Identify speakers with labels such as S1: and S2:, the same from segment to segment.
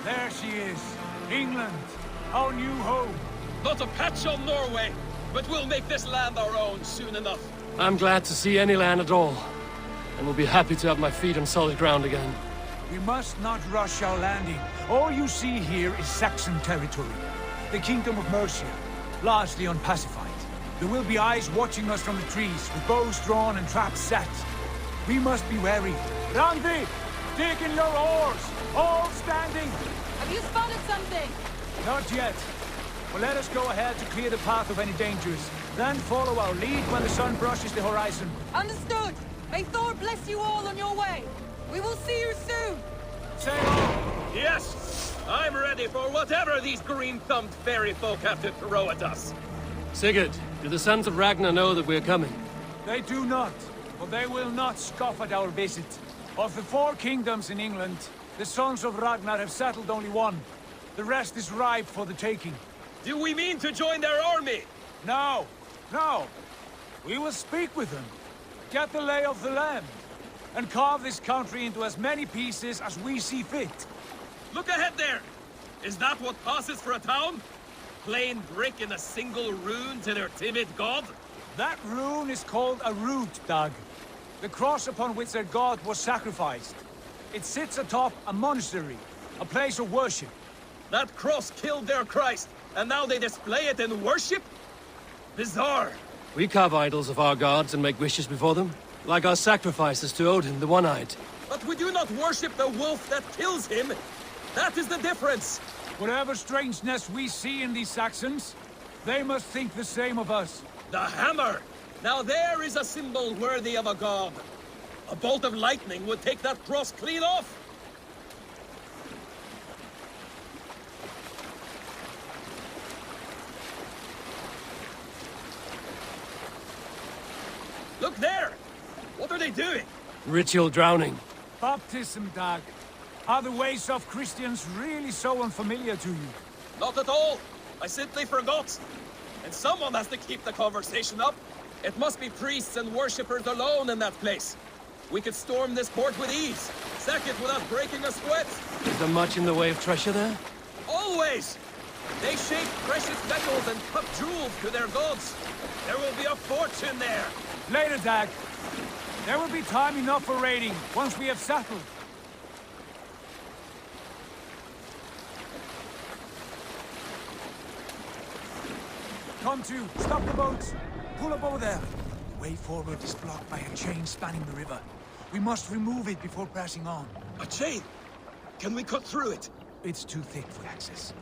S1: There she is. England, our new home.
S2: Not a patch on Norway, but we'll make this land our own soon enough.
S3: I'm glad to see any land at all, and will be happy to have my feet on solid ground again.
S1: We must not rush our landing. All you see here is Saxon territory. The Kingdom of Mercia, largely unpacified. There will be eyes watching us from the trees, with bows drawn and traps set. We must be wary. Randi, dig in your oars! All standing!
S4: Have you spotted something?
S1: Not yet. But let us go ahead to clear the path of any dangers. Then follow our lead when the sun brushes the horizon.
S4: Understood! May Thor bless you all on your way! We will see you soon!
S1: Sail on!
S2: Yes! I'm ready for whatever these green-thumbed fairy folk have to throw at us.
S3: Sigurd, do the sons of Ragnar know that we're coming?
S1: They do not, but they will not scoff at our visit. Of the 4 kingdoms in England, the sons of Ragnar have settled only one. The rest is ripe for the taking.
S2: Do we mean to join their army?
S1: No, no. We will speak with them, get the lay of the land, and carve this country into as many pieces as we see fit.
S2: Look ahead there! Is that what passes for a town? Plain brick in a single rune to their timid god?
S1: That rune is called a root, Dag. The cross upon which their god was sacrificed. It sits atop a monastery, a place of worship.
S2: That cross killed their Christ, and now they display it in worship? Bizarre.
S3: We carve idols of our gods and make wishes before them, like our sacrifices to Odin, the One-Eyed.
S2: But we do not worship the wolf that kills him. That is the difference.
S1: Whatever strangeness we see in these Saxons, they must think the same of us.
S2: The hammer! Now there is a symbol worthy of a god. A bolt of lightning would take that cross clean off. Look there! What are they doing?
S3: Ritual drowning.
S1: Baptism, Dag. Are the ways of Christians really so unfamiliar to you?
S2: Not at all. I simply forgot. And someone has to keep the conversation up. It must be priests and worshippers alone in that place. We could storm this port with ease. Sack it without breaking a sweat.
S3: Is there much in the way of treasure there?
S2: Always! They shape precious metals and cut jewels to their gods. There will be a fortune there.
S1: Later, Dag. There will be time enough for raiding, once we have settled. Come to, stop the boats. Pull up over there. The way forward is blocked by a chain spanning the river. We must remove it before passing on.
S2: A chain? Can we cut through it?
S1: It's too thick for access.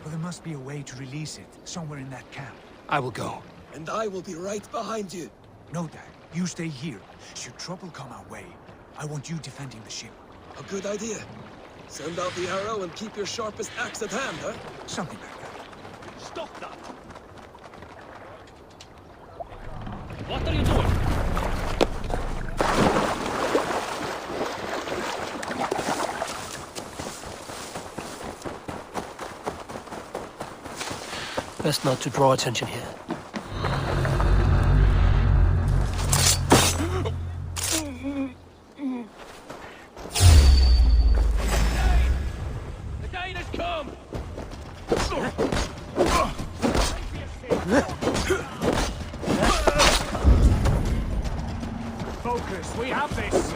S1: But there must be a way to release it, somewhere in that camp.
S3: I will go.
S2: And I will be right behind you.
S1: No, Dad. You stay here. Should trouble come our way, I want you defending the ship.
S2: A good idea. Send out the arrow and keep your sharpest axe at hand, huh?
S1: Something like that.
S2: Stop that!
S3: What are you doing? Best not to draw attention here.
S2: The Dane has come!
S1: Focus, we have this!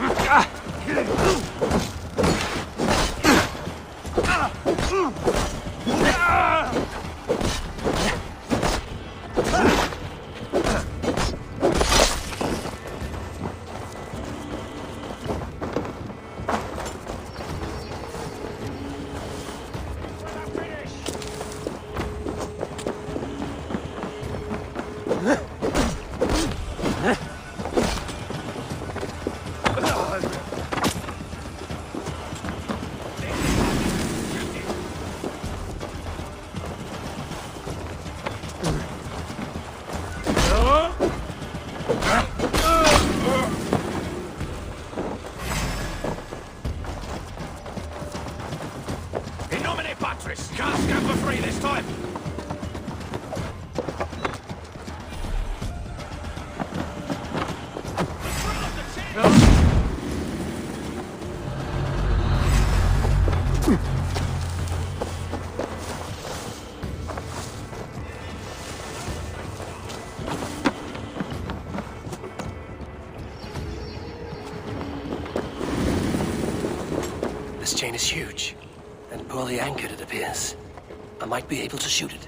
S1: Can't stand for free this time!
S3: This chain is huge, and poorly anchored, it appears. I might be able to shoot it.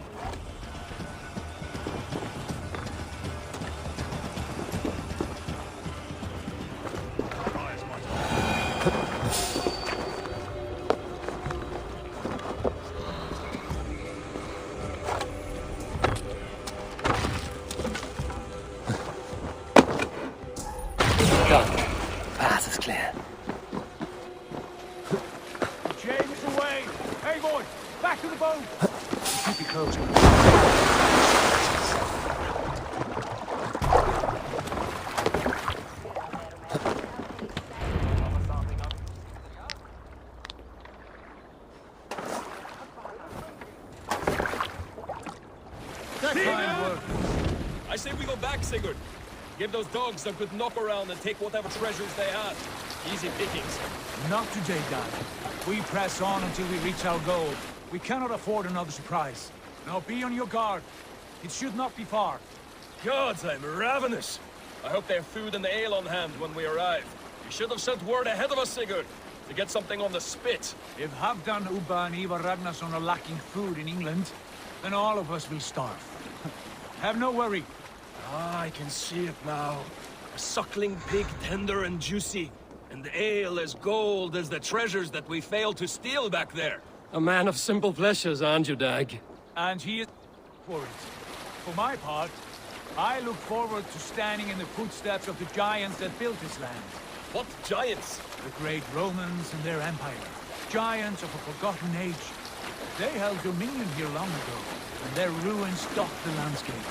S3: Done. Path is clear.
S1: Chain is away! Hey, boy! Back to the boat! Keep it close. Fine work.
S2: I say we go back, Sigurd. Give those dogs a good knock around and take whatever treasures they have. Easy pickings.
S1: Not today, Dad. We press on until we reach our goal. We cannot afford another surprise. Now be on your guard. It should not be far.
S2: Gods, I'm ravenous. I hope they have food and ale on hand when we arrive. You should have sent word ahead of us, Sigurd, to get something on the spit.
S1: If Halfdan, Ubba and Ivar Ragnarsson are lacking food in England, then all of us will starve. Have no worry.
S2: Ah, I can see it now. A suckling pig, tender and juicy. And ale as gold as the treasures that we failed to steal back there.
S3: A man of simple pleasures, aren't you, Dag?
S1: And he is for it. For my part, I look forward to standing in the footsteps of the giants that built this land.
S2: What giants?
S1: The great Romans and their empire. Giants of a forgotten age. They held dominion here long ago, and their ruins dot the landscape.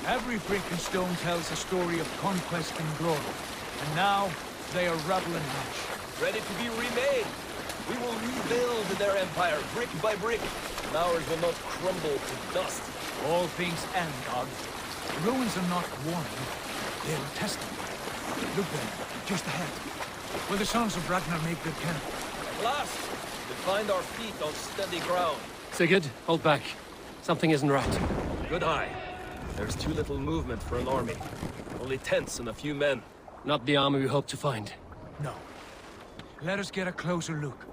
S1: Every brick and stone tells a story of conquest and glory. And now, they are rubble and ash.
S2: Ready to be remade. We will rebuild their empire, brick by brick. And ours will not crumble to dust.
S1: All things end, God. The ruins are not warning. They are a testament. Look there, just ahead. Where the sons of Ragnar make their camp.
S2: At last, we find our feet on steady ground.
S3: Sigurd, hold back. Something isn't right.
S2: Good eye. There's too little movement for an army. Only tents and a few men.
S3: Not the army we hope to find.
S1: No. Let us get a closer look.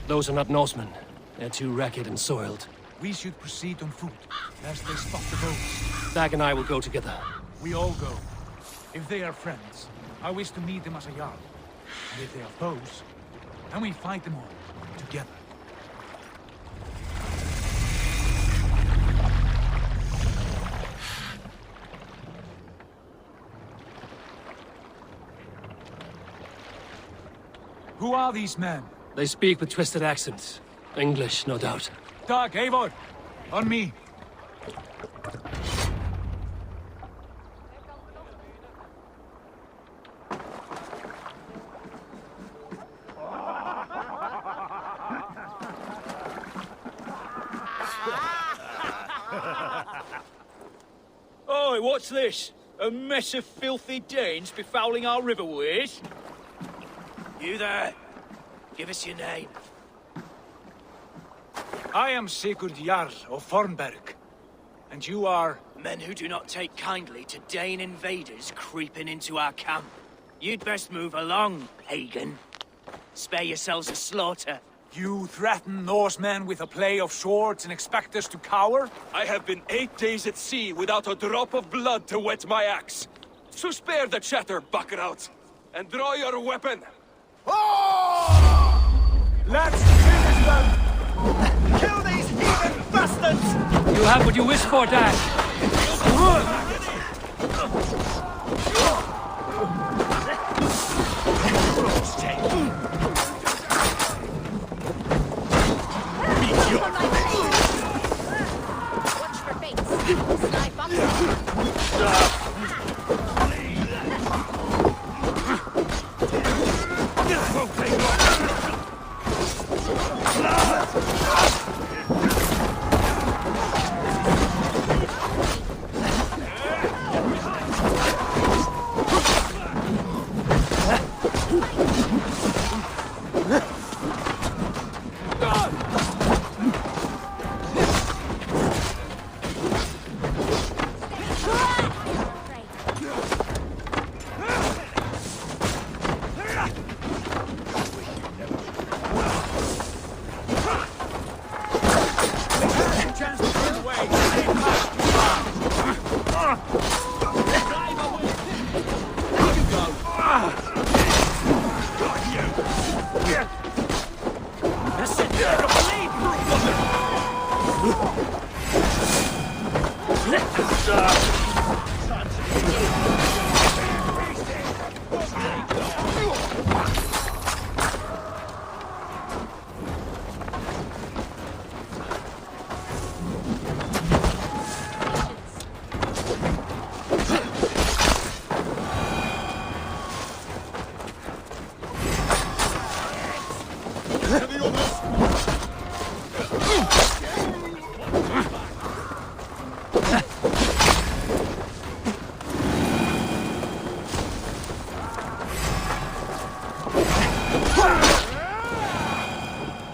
S3: Those are not Norsemen. They're too ragged and soiled.
S1: We should proceed on foot, lest they spot the boats.
S3: Dag and I will go together.
S1: We all go. If they are friends, I wish to meet them as a Jarl. And if they are foes, then we fight them all, together. Who are these men?
S3: They speak with twisted accents. English, no doubt.
S1: Dag, Eivor! On me!
S5: Oi, what's this? A mess of filthy Danes befouling our riverways? You there? Give us your name.
S1: I am Sigurd Jarl of Fornberg. And you are...
S5: Men who do not take kindly to Dane invaders creeping into our camp. You'd best move along, pagan. Spare yourselves a slaughter.
S1: You threaten Norsemen with a play of swords and expect us to cower?
S2: I have been 8 days at sea without a drop of blood to wet my axe. So spare the chatter, buckerout, and draw your weapon.
S1: Let's finish them!
S5: Kill these heathen bastards!
S3: You have what you wish for, Dag.
S6: Watch for baits. Snipe up.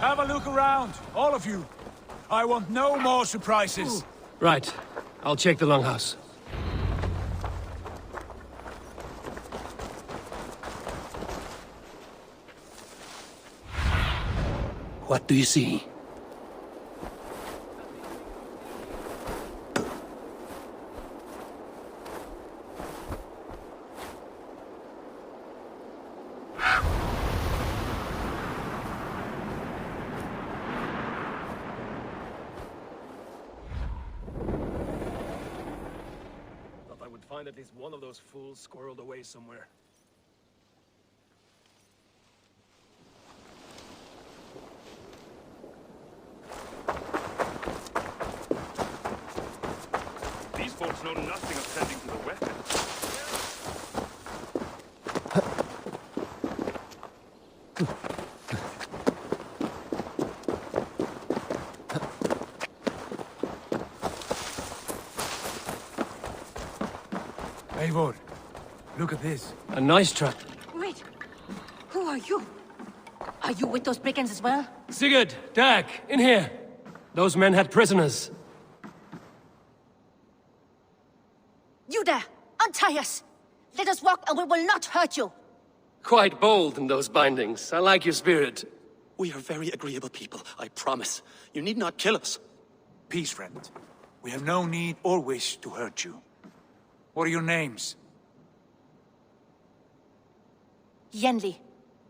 S1: Have a look around, all of you. I want no more surprises.
S3: Right. I'll check the longhouse. What do you see? I would find at least one of those fools squirreled away somewhere.
S7: These folks know nothing of tending to the weapon.
S1: Eivor, look at this.
S3: A nice truck.
S6: Wait. Who are you? Are you with those brigands as well?
S3: Sigurd, Dag, in here. Those men had prisoners.
S6: You there! Untie us! Let us walk and we will not hurt you!
S3: Quite bold in those bindings. I like your spirit.
S8: We are very agreeable people, I promise. You need not kill us.
S1: Peace, friend. We have no need or wish to hurt you. What are your names?
S6: Yenli.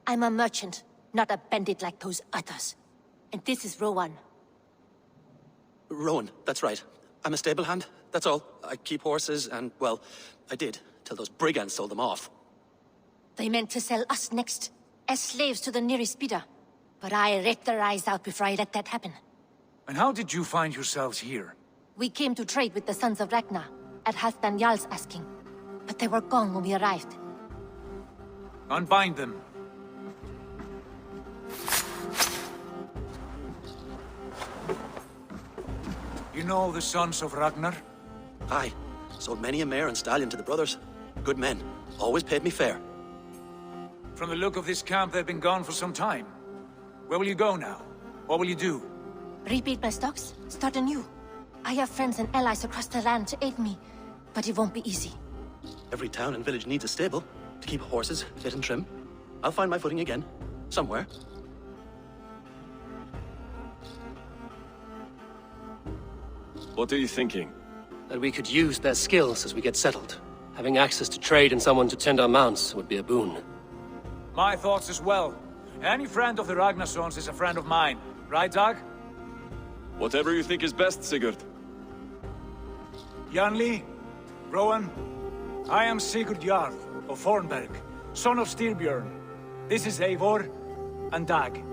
S6: I'm a merchant, not a bandit like those others. And this is Rowan.
S8: Rowan, that's right. I'm a stable hand, that's all. I keep horses and, well, I did, till those brigands sold them off.
S6: They meant to sell us next, as slaves to the nearest speeder. But I ripped their eyes out before I let that happen.
S1: And how did you find yourselves here?
S6: We came to trade with the Sons of Ragnar, at Halfdan Jarl's asking. But they were gone when we arrived.
S1: Unbind them. You know the Sons of Ragnar?
S8: Aye, sold many a mare and stallion to the brothers. Good men, always paid me fair.
S1: From the look of this camp, they've been gone for some time. Where will you go now? What will you do?
S6: Rebuild my stocks, start anew. I have friends and allies across the land to aid me, but it won't be easy.
S8: Every town and village needs a stable, to keep horses fit and trim. I'll find my footing again, somewhere.
S7: What are you thinking?
S3: That we could use their skills as we get settled. Having access to trade and someone to tend our mounts would be a boon.
S1: My thoughts as well. Any friend of the Ragnarsons is a friend of mine. Right, Dag?
S7: Whatever you think is best, Sigurd.
S1: Janli, Rowan, I am Sigurd Jarl of Fornberg, son of Styrbjörn. This is Eivor and Dag.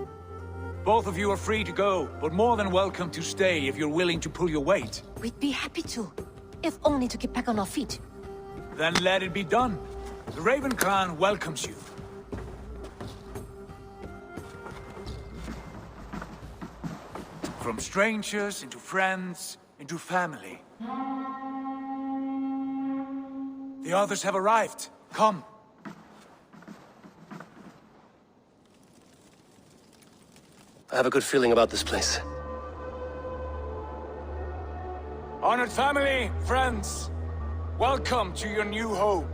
S1: Both of you are free to go, but more than welcome to stay if you're willing to pull your weight.
S6: We'd be happy to, if only to get back on our feet.
S1: Then let it be done. The Raven clan welcomes you. From strangers into friends, into family. The others have arrived. Come.
S3: I have a good feeling about this place.
S1: Honored family, friends, welcome to your new home.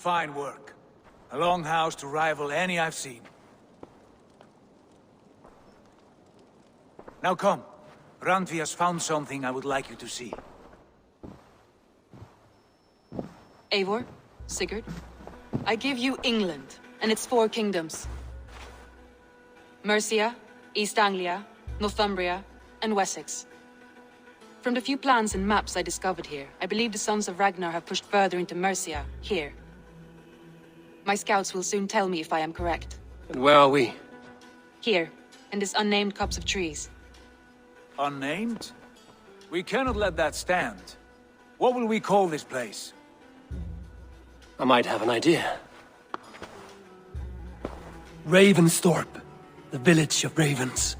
S1: Fine work. A longhouse to rival any I've seen. Now come. Randvi has found something I would like you to see.
S4: Eivor, Sigurd, I give you England and its 4 kingdoms. Mercia, East Anglia, Northumbria, and Wessex. From the few plans and maps I discovered here, I believe the Sons of Ragnar have pushed further into Mercia, here. My scouts will soon tell me if I am correct.
S3: And where are we?
S4: Here, in this unnamed copse of trees.
S1: Unnamed? We cannot let that stand. What will we call this place?
S3: I might have an idea. Ravensthorpe. The village of ravens.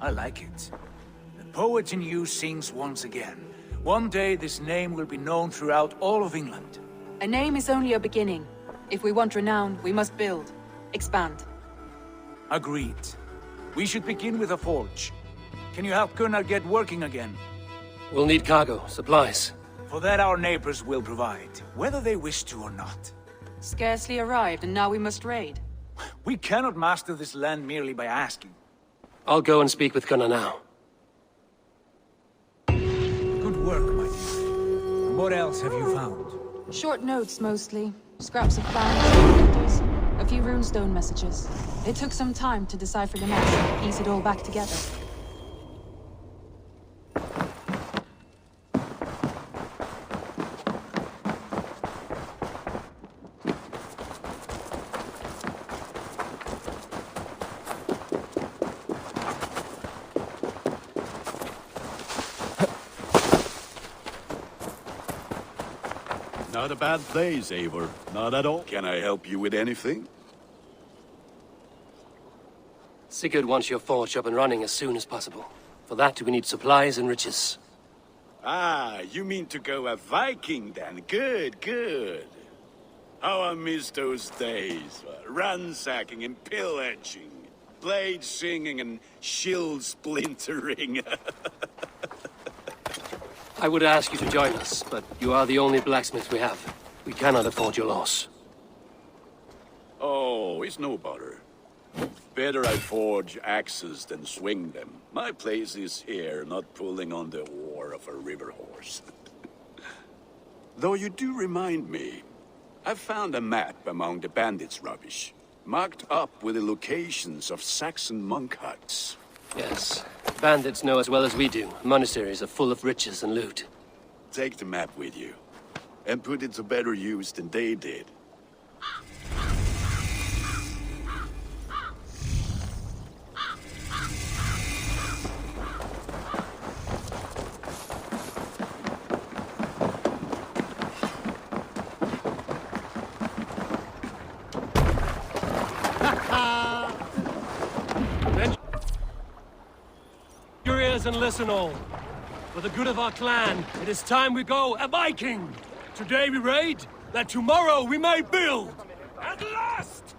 S1: I like it. The poet in you sings once again. One day this name will be known throughout all of England.
S4: A name is only a beginning. If we want renown, we must build, expand.
S1: Agreed. We should begin with a forge. Can you help Gunnar get working again?
S3: We'll need cargo, supplies.
S1: For that our neighbors will provide, whether they wish to or not.
S4: Scarcely arrived, and now we must raid.
S1: We cannot master this land merely by asking.
S3: I'll go and speak with Gunnar now.
S1: Good work, my dear. And what else have you found?
S4: Short notes, mostly. Scraps of plans, letters, a few runestone messages. It took some time to decipher the maps and piece it all back together.
S9: Not a bad place, Eivor. Not at all. Can I help you with anything?
S3: Sigurd wants your forge up and running as soon as possible. For that, we need supplies and riches.
S9: Ah, you mean to go a Viking then? Good, good. How I miss those days. Ransacking and pillaging. Blade singing and shield splintering.
S3: I would ask you to join us, but you are the only blacksmith we have. We cannot afford your loss.
S9: Oh, it's no bother. Better I forge axes than swing them. My place is here, not pulling on the oar of a river horse. Though you do remind me, I found a map among the bandits' rubbish, marked up with the locations of Saxon monk huts.
S3: Yes. Bandits know as well as we do. Monasteries are full of riches and loot.
S9: Take the map with you, and put it to better use than they did.
S3: Your ears and listen all. For the good of our clan, it is time we go a Viking! Today we raid, that tomorrow we may build!
S2: At last!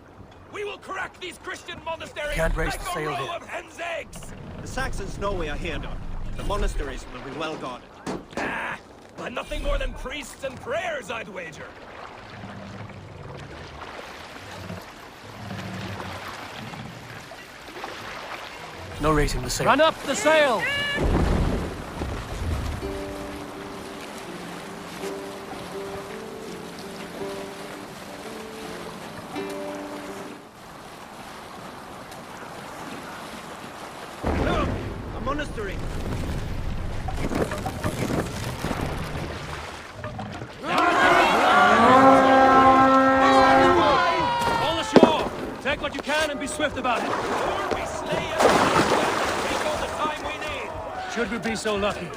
S2: We will crack these Christian monasteries
S1: Can't raise
S2: like
S1: the
S2: a
S1: sail
S2: row
S1: here.
S2: of hen's eggs!
S10: The Saxons know we are here, Don. The monasteries will be well guarded.
S2: Ah, but nothing more than priests and prayers, I'd wager.
S1: No raising the sail.
S3: Run up the sail!
S10: Look! A monastery!
S3: All ashore! Take what you can and be swift about it.
S2: Or we slay everyone, take all the time we need.
S3: Should we be so lucky?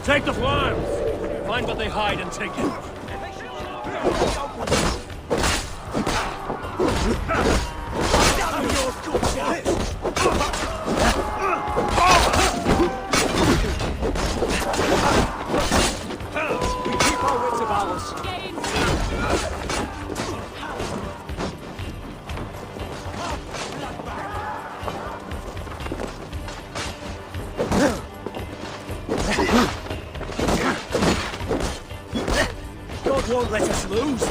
S3: Take the farms! Find what they hide and take it.
S5: God won't let us lose.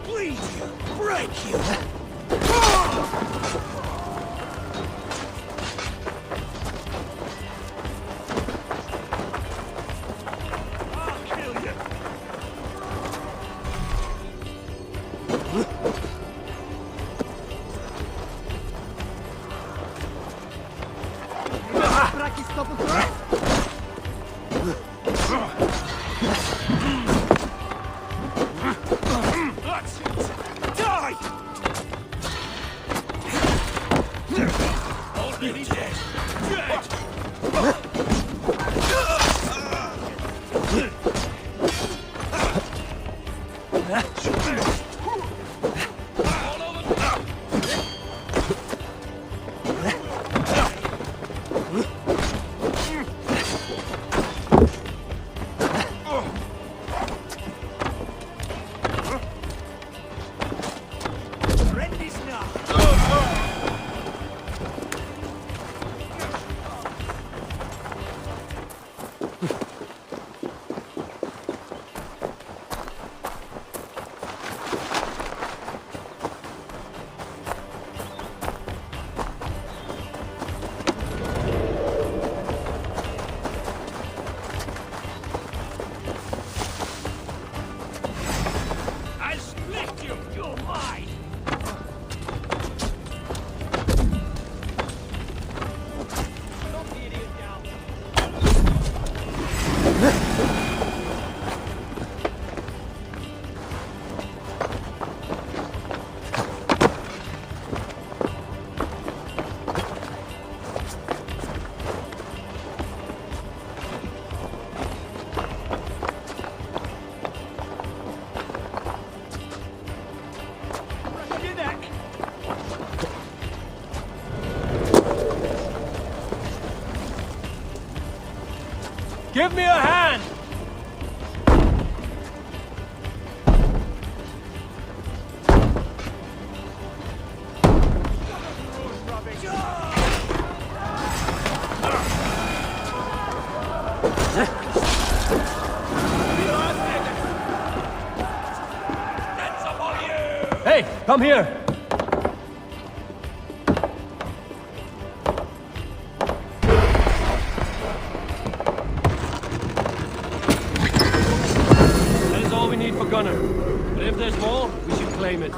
S5: Bleed you, break you. I'll kill you. That's it. Die! Already dead. Dead! All over Rendi's now. I'll split you. You're mine. Knock the idiot down. Break your neck.
S3: Give me a hand! Hey, come here! That is all we need for Gunner. But if there's more, we should claim it.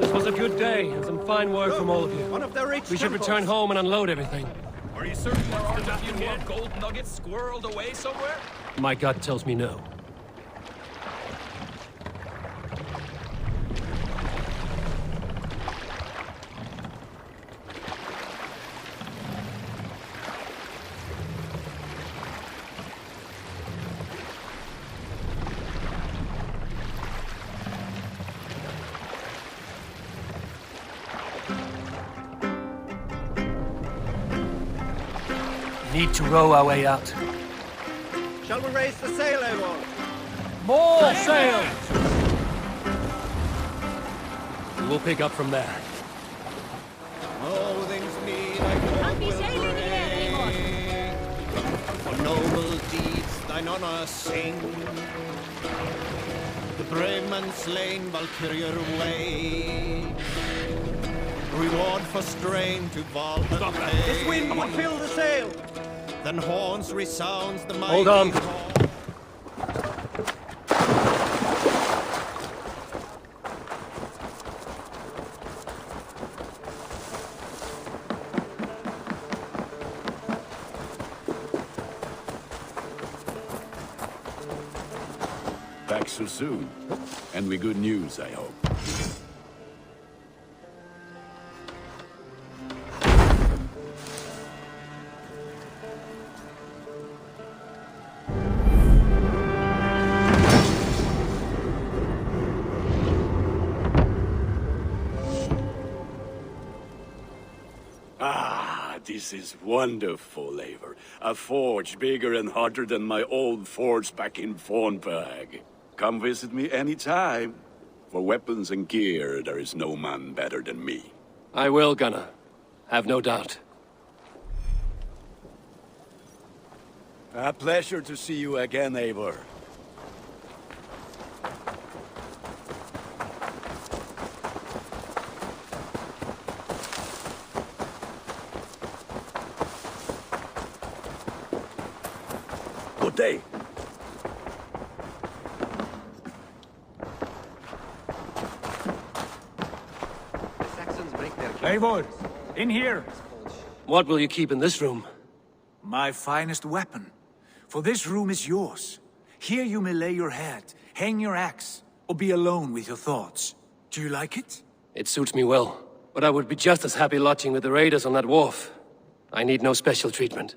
S3: This was a good day, and some fine work from all of you.
S10: One of the rich
S3: We should
S10: temples.
S3: return home and unload everything.
S2: Are you certain there aren't a few more gold nuggets squirreled away somewhere?
S3: My gut tells me no. Need to row our way out.
S10: Shall we raise the sail, Eivor?
S3: More sail! We will pick up from there.
S10: All things me thy God will bring. For noble deeds thine honor sing. The brave man slain Valkyrier way. Reward for strain to Valhalla. This wind would fill the sail. Then horns resounds the mighty
S3: Hold on.
S10: horn.
S9: Back so soon. And with good news, I hope. this is wonderful, Eivor. A forge bigger and hotter than my old forge back in Fornberg. Come visit me anytime. For weapons and gear, there is no man better than me.
S3: I will, Gunnar. Have no doubt.
S9: A pleasure to see you again, Eivor. Good day.
S1: Eivor, in here.
S3: What will you keep in this room?
S1: My finest weapon. For this room is yours. Here you may lay your head, hang your axe, or be alone with your thoughts. Do you like it?
S3: It suits me well, but I would be just as happy lodging with the raiders on that wharf. I need no special treatment.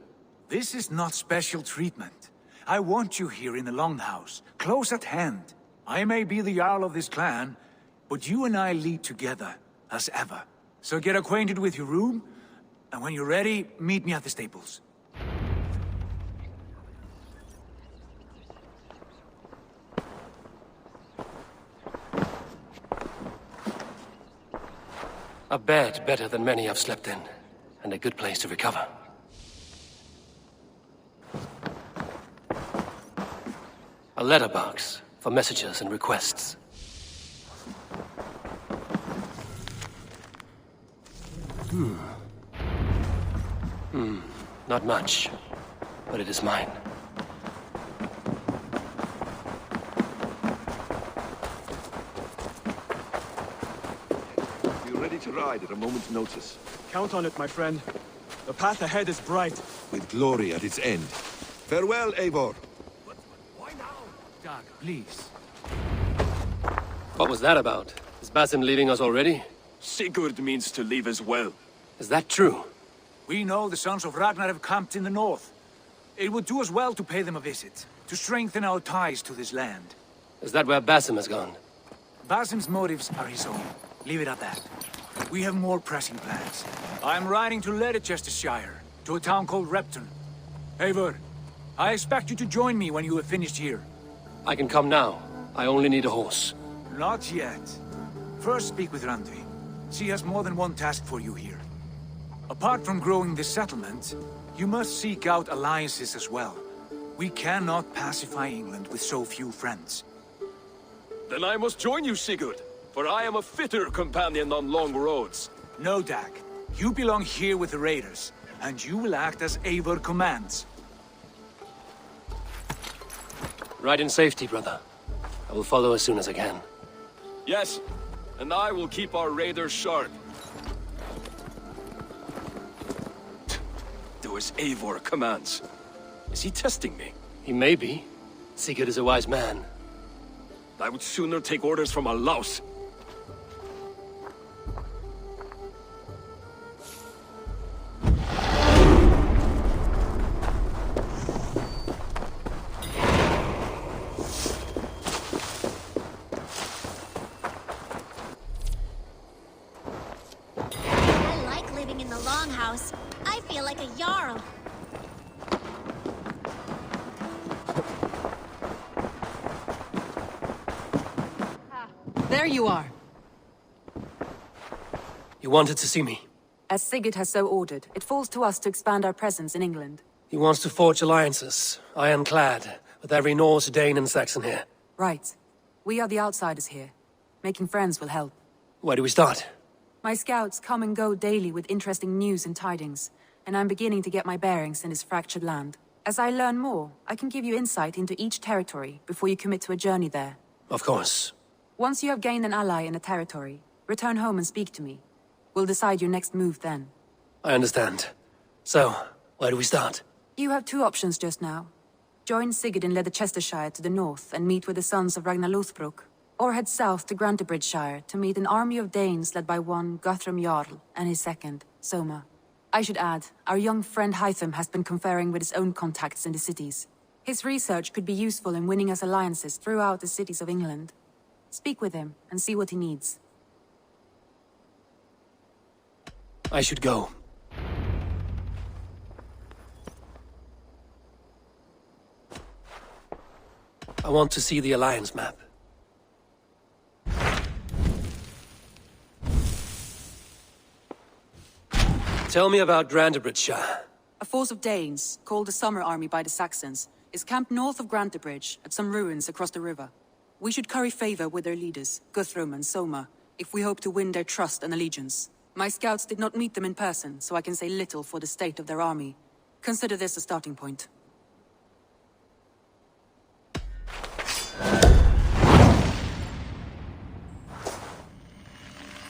S1: This is not special treatment. I want you here in the Longhouse, close at hand. I may be the Jarl of this clan, but you and I lead together, as ever. So get acquainted with your room, and when you're ready, meet me at the stables.
S3: A bed better than many I've slept in, and a good place to recover. A letterbox for messages and requests. Not much, but it is mine.
S11: We're ready to ride at a moment's notice.
S12: Count on it, my friend. The path ahead is bright.
S11: With glory at its end. Farewell, Eivor.
S1: Why now? Dag, please.
S3: What was that about? Is Basim leaving us already?
S7: Sigurd means to leave as well.
S3: Is that true?
S1: We know the sons of Ragnar have camped in the north. It would do us well to pay them a visit, to strengthen our ties to this land.
S3: Is that where Basim has gone?
S1: Basim's motives are his own. Leave it at that. We have more pressing plans. I'm riding to Leicestershire, to a town called Repton. Eivor, I expect you to join me when you have finished here.
S3: I can come now. I only need a horse.
S1: Not yet. First speak with Randvi. She has more than one task for you here. Apart from growing this settlement, you must seek out alliances as well. We cannot pacify England with so few friends.
S7: Then I must join you, Sigurd, for I am a fitter companion on long roads.
S1: No, Dag. You belong here with the raiders, and you will act as Eivor commands.
S3: Ride in safety, brother. I will follow as soon as I can.
S7: Yes, and I will keep our raiders sharp. Do as Eivor commands. Is he testing me?
S3: He may be. Sigurd is a wise man.
S7: I would sooner take orders from a louse.
S6: I like living in the Longhouse. I feel like a Jarl.
S4: There you are.
S3: You wanted to see me?
S4: As Sigurd has so ordered, it falls to us to expand our presence in England.
S3: He wants to forge alliances, ironclad, with every Norse, Dane, and Saxon here.
S4: Right. We are the outsiders here. Making friends will help.
S3: Where do we start?
S4: My scouts come and go daily with interesting news and tidings, and I'm beginning to get my bearings in this fractured land. As I learn more, I can give you insight into each territory before you commit to a journey there.
S3: Of course.
S4: Once you have gained an ally in a territory, return home and speak to me. We'll decide your next move then.
S3: I understand. So, where do we start?
S4: You have two options just now. Join Sigurd in Leicestershire to the north and meet with the sons of Ragnar Lothbrok, or head south to Grantebridgeshire to meet an army of Danes led by one Guthrum Jarl and his second, Soma. I should add, our young friend Hytham has been conferring with his own contacts in the cities. His research could be useful in winning us alliances throughout the cities of England. Speak with him and see what he needs.
S3: I should go. want to see the Alliance map. Tell me about Grantebridge.
S4: A force of Danes, called the Summer Army by the Saxons, is camped north of Grantebridge at some ruins across the river. We should curry favor with their leaders, Guthrum and Soma, if we hope to win their trust and allegiance. My scouts did not meet them in person, so I can say little for the state of their army. Consider this a starting point.